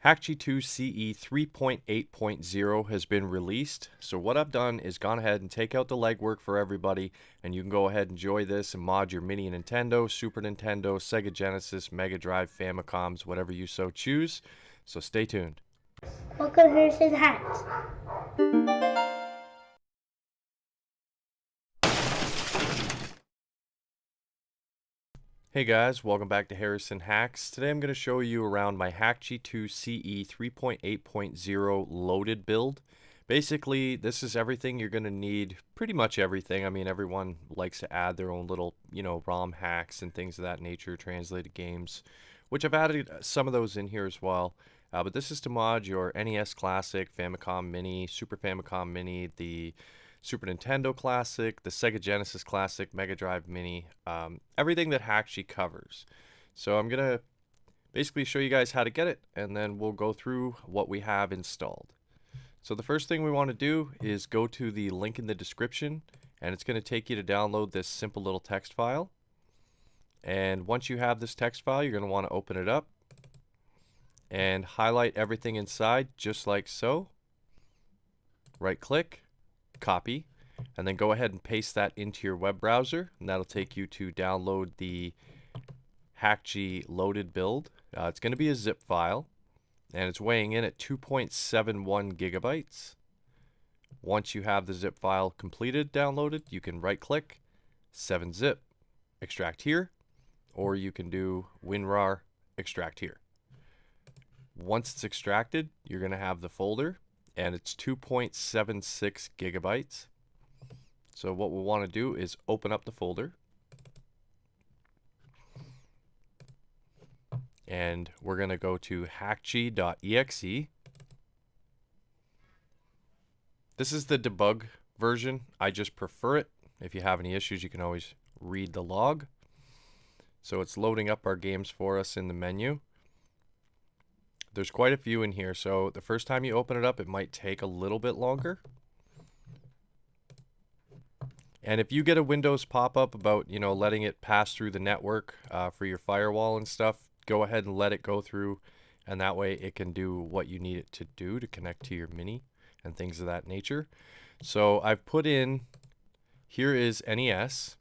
Hakchi2 CE 3.8.0 has been released. So what I've done is gone ahead and take out the legwork for everybody, and you can go ahead and enjoy this and mod your mini Nintendo, Super Nintendo, Sega Genesis, Mega Drive, Famicoms, whatever you so choose. So stay tuned. Welcome to Harrison's Hats. Hey guys, welcome back to Harrison Hacks. Today I'm going to show you around my Hakchi2 CE 3.8.0 loaded build. Basically, this is everything you're going to need, pretty much everything. I mean, everyone likes to add their own little, ROM hacks and things of that nature, translated games, which I've added some of those in here as well. But this is to mod your NES Classic, Famicom Mini, Super Famicom Mini, the Super Nintendo Classic, the Sega Genesis Classic, Mega Drive Mini, everything that Hakchi covers. So I'm going to basically show you guys how to get it, and then we'll go through what we have installed. So the first thing we want to do is go to the link in the description, and it's going to take you to download this simple little text file. And once you have this text file, you're going to want to open it up and highlight everything inside just like so. Right click, copy, and then go ahead and paste that into your web browser, and that'll take you to download the Hakchi loaded build. It's going to be a zip file, and it's weighing in at 2.71 gigabytes. Once you have the zip file completed, downloaded, you can right click, 7-zip, extract here, or you can do WinRAR, extract here. Once it's extracted, you're going to have the folder, and it's 2.76 gigabytes. So what we'll want to do is open up the folder, and we're going to go to Hakchi.exe. This is the debug version. I just prefer it. If you have any issues, you can always read the log. So it's loading up our games for us in the menu. There's quite a few in here, so the first time you open it up, it might take a little bit longer. And if you get a Windows pop-up about, letting it pass through the network for your firewall and stuff, go ahead and let it go through, and that way it can do what you need it to do to connect to your Mini and things of that nature. So I've put in, here is NES.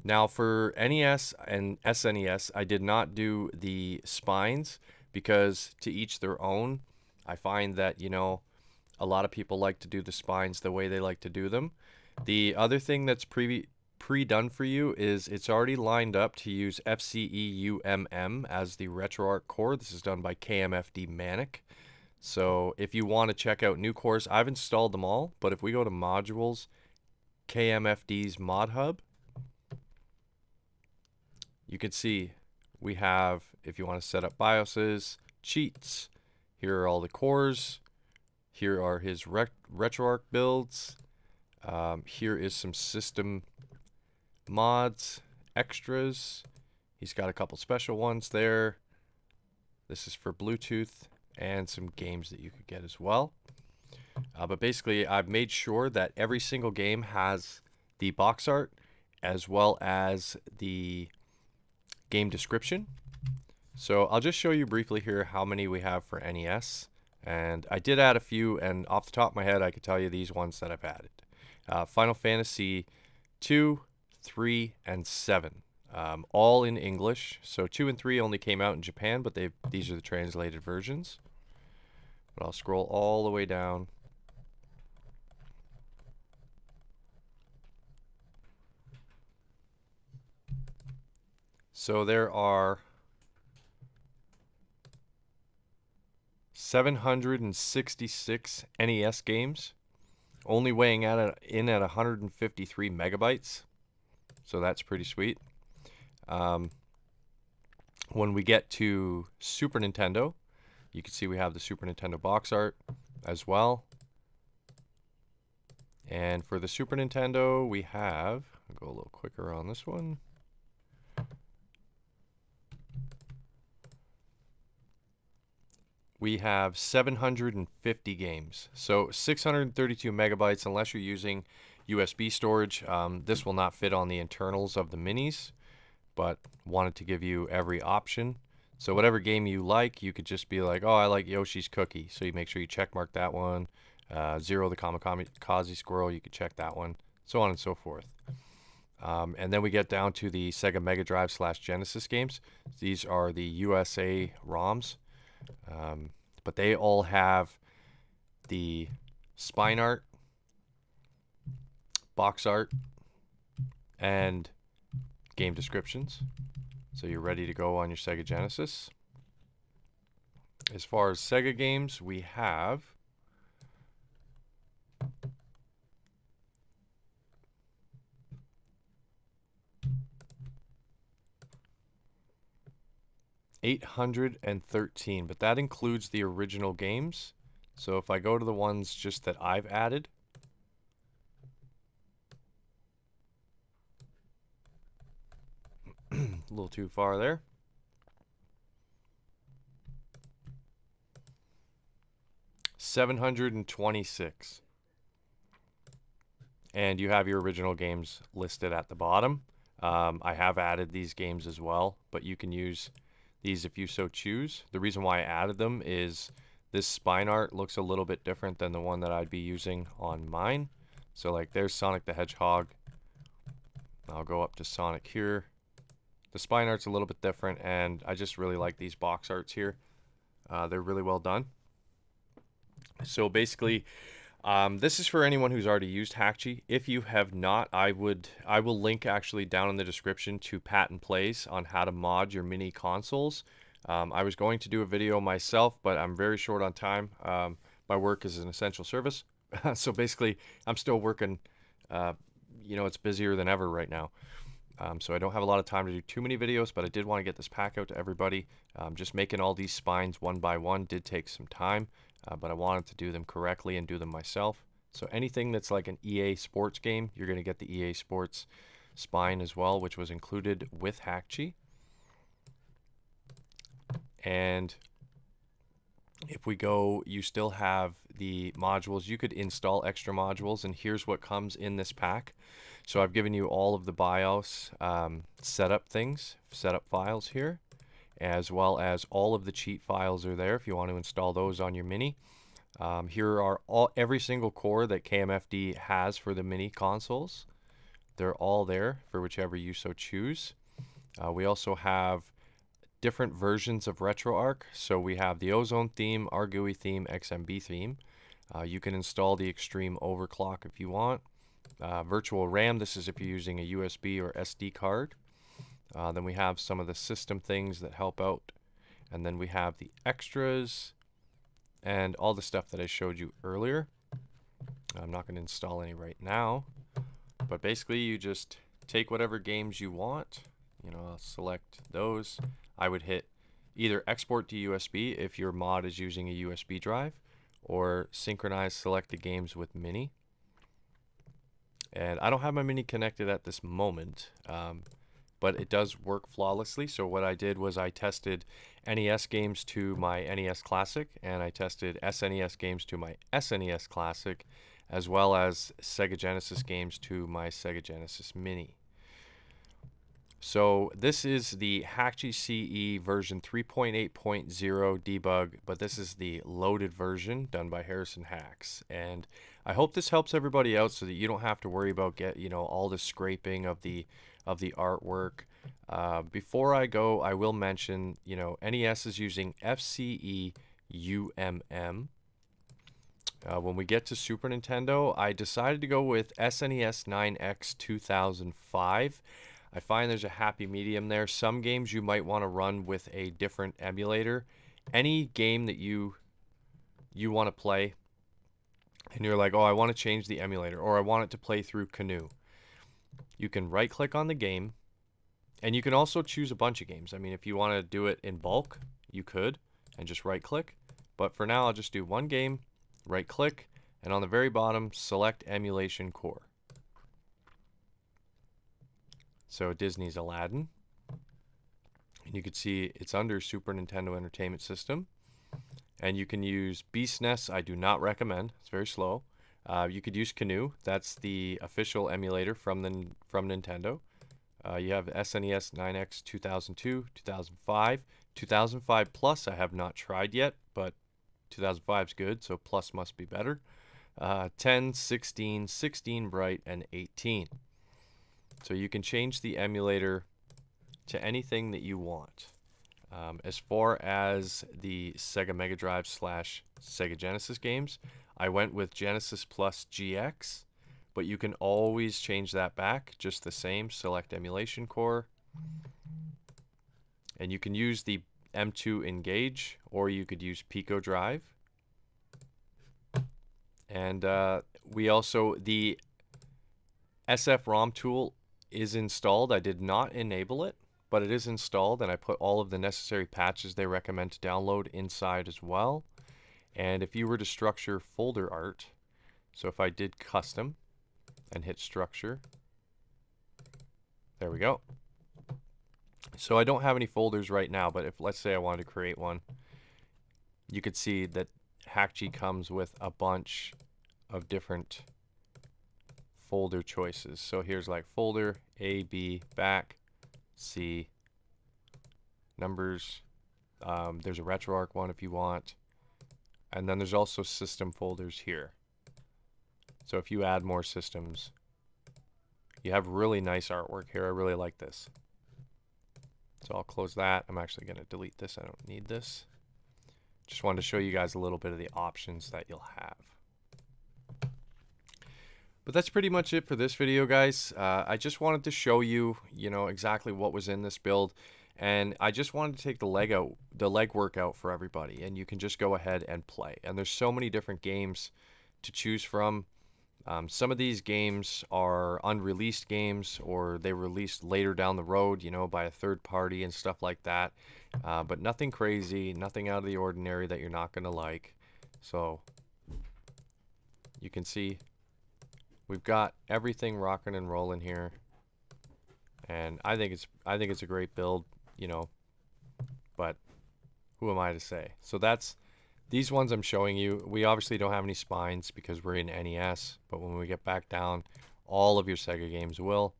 Now for NES and SNES, I did not do the spines because to each their own. I find that, a lot of people like to do the spines the way they like to do them. The other thing that's pre-done for you is it's already lined up to use FCEUMM as the RetroArch core. This is done by KMFD Manic. So if you want to check out new cores, I've installed them all, but if we go to modules, KMFD's mod hub, you can see we have, if you want to set up BIOSes, cheats, here are all the cores, here are his RetroArch builds, here is some system mods, extras. He's got a couple special ones there. This is for Bluetooth and some games that you could get as well. But basically, I've made sure that every single game has the box art as well as the game description. So I'll just show you briefly here how many we have for NES. And I did add a few, and off the top of my head, I could tell you these ones that I've added. Final Fantasy 2, 3, and 7. All in English. So 2 and 3 only came out in Japan, but these are the translated versions. But I'll scroll all the way down. So there are 766 NES games, only weighing in at 153 megabytes. So that's pretty sweet. When we get to Super Nintendo, you can see we have the Super Nintendo box art as well. And for the Super Nintendo, we have, I'll go a little quicker on this one. We have 750 games. So 632 megabytes, unless you're using USB storage. This will not fit on the internals of the minis, but wanted to give you every option. So whatever game you like, you could just be like, oh, I like Yoshi's Cookie. So you make sure you check mark that one. Zero the Kamikaze Squirrel, you could check that one. So on and so forth. And then we get down to the Sega Mega Drive / Genesis games. These are the USA ROMs. But they all have the spine art, box art, and game descriptions. So you're ready to go on your Sega Genesis. As far as Sega games, we have 813, but that includes the original games. So if I go to the ones just that I've added, a little too far there. $726. And you have your original games listed at the bottom. I have added these games as well, but you can use these if you so choose. The reason why I added them is this spine art looks a little bit different than the one that I'd be using on mine. So like there's Sonic the Hedgehog. I'll go up to Sonic here. The spine art's a little bit different, and I just really like these box arts here. They're really well done. So basically, this is for anyone who's already used Hakchi. If you have not, I will link actually down in the description to Pat and Plays on how to mod your mini consoles. I was going to do a video myself, but I'm very short on time. My work is an essential service, so basically I'm still working. It's busier than ever right now. So I don't have a lot of time to do too many videos, but I did want to get this pack out to everybody. Just making all these spines one by one did take some time, but I wanted to do them correctly and do them myself. So anything that's like an EA Sports game, you're going to get the EA Sports spine as well, which was included with Hakchi. And if we go, you still have the modules. You could install extra modules, and here's what comes in this pack. So I've given you all of the BIOS setup things, setup files here, as well as all of the cheat files are there if you want to install those on your Mini. Here are every single core that KMFD has for the Mini consoles. They're all there for whichever you so choose. We also have different versions of RetroArch. So we have the Ozone theme, Argui theme, XMB theme. You can install the Extreme Overclock if you want. Virtual RAM, this is if you're using a USB or SD card. Then we have some of the system things that help out. And then we have the extras and all the stuff that I showed you earlier. I'm not going to install any right now. But basically you just take whatever games you want. I'll select those. I would hit either export to USB if your mod is using a USB drive, or synchronize selected games with Mini. And I don't have my Mini connected at this moment, but it does work flawlessly. So what I did was I tested NES games to my NES Classic, and I tested SNES games to my SNES Classic, as well as Sega Genesis games to my Sega Genesis Mini. So this is the Hakchi CE version 3.8.0 debug, but this is the loaded version done by Harrison Hacks. And I hope this helps everybody out so that you don't have to worry about all the scraping of the artwork. Before I go, I will mention, NES is using FCE UMM. When we get to Super Nintendo, I decided to go with SNES 9X 2005. I find there's a happy medium there. Some games you might want to run with a different emulator. Any game that you want to play and you're like, oh, I want to change the emulator, or I want it to play through Canoe. You can right click on the game, and you can also choose a bunch of games. I mean, if you want to do it in bulk, you could, and just right click. But for now, I'll just do one game, right click, and on the very bottom, select emulation core. So Disney's Aladdin. And you can see it's under Super Nintendo Entertainment System. And you can use SNES. I do not recommend. It's very slow. You could use Canoe. That's the official emulator from Nintendo. You have SNES 9X 2002, 2005, 2005 Plus I have not tried yet, but 2005 is good, so Plus must be better. 10, 16, 16 bright, and 18. So you can change the emulator to anything that you want. As far as the Sega Mega Drive / Sega Genesis games, I went with Genesis Plus GX, but you can always change that back just the same. Select emulation core, and you can use the M2 Engage, or you could use Pico Drive. And we also, the SF-ROM tool is installed. I did not enable it, but it is installed, and I put all of the necessary patches they recommend to download inside as well. And if you were to structure folder art, so if I did custom and hit structure, there we go. So I don't have any folders right now, but if, let's say I wanted to create one, you could see that Hakchi comes with a bunch of different folder choices. So here's like folder A, B, back, C, numbers. There's a RetroArch one if you want. And then there's also system folders here. So if you add more systems, you have really nice artwork here. I really like this. So I'll close that. I'm actually going to delete this. I don't need this. Just wanted to show you guys a little bit of the options that you'll have. But that's pretty much it for this video, guys. I just wanted to show you, exactly what was in this build. And I just wanted to take the legwork out for everybody, and you can just go ahead and play. And there's so many different games to choose from. Some of these games are unreleased games, or they were released later down the road, by a third party and stuff like that. But nothing crazy, nothing out of the ordinary that you're not going to like. So you can see we've got everything rocking and rolling here. And I think it's a great build. But who am I to say? So that's these ones I'm showing you. We obviously don't have any spines because we're in NES, but when we get back down, all of your Sega games will.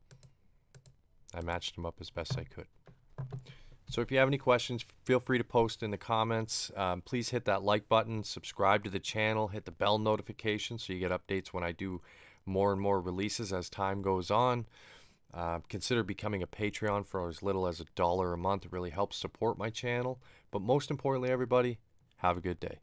I matched them up as best I could. So if you have any questions, feel free to post in the comments. Please hit that like button, subscribe to the channel, hit the bell notification so you get updates when I do more and more releases as time goes on. Consider becoming a Patreon for as little as $1 a month. It really helps support my channel. But most importantly, everybody, have a good day.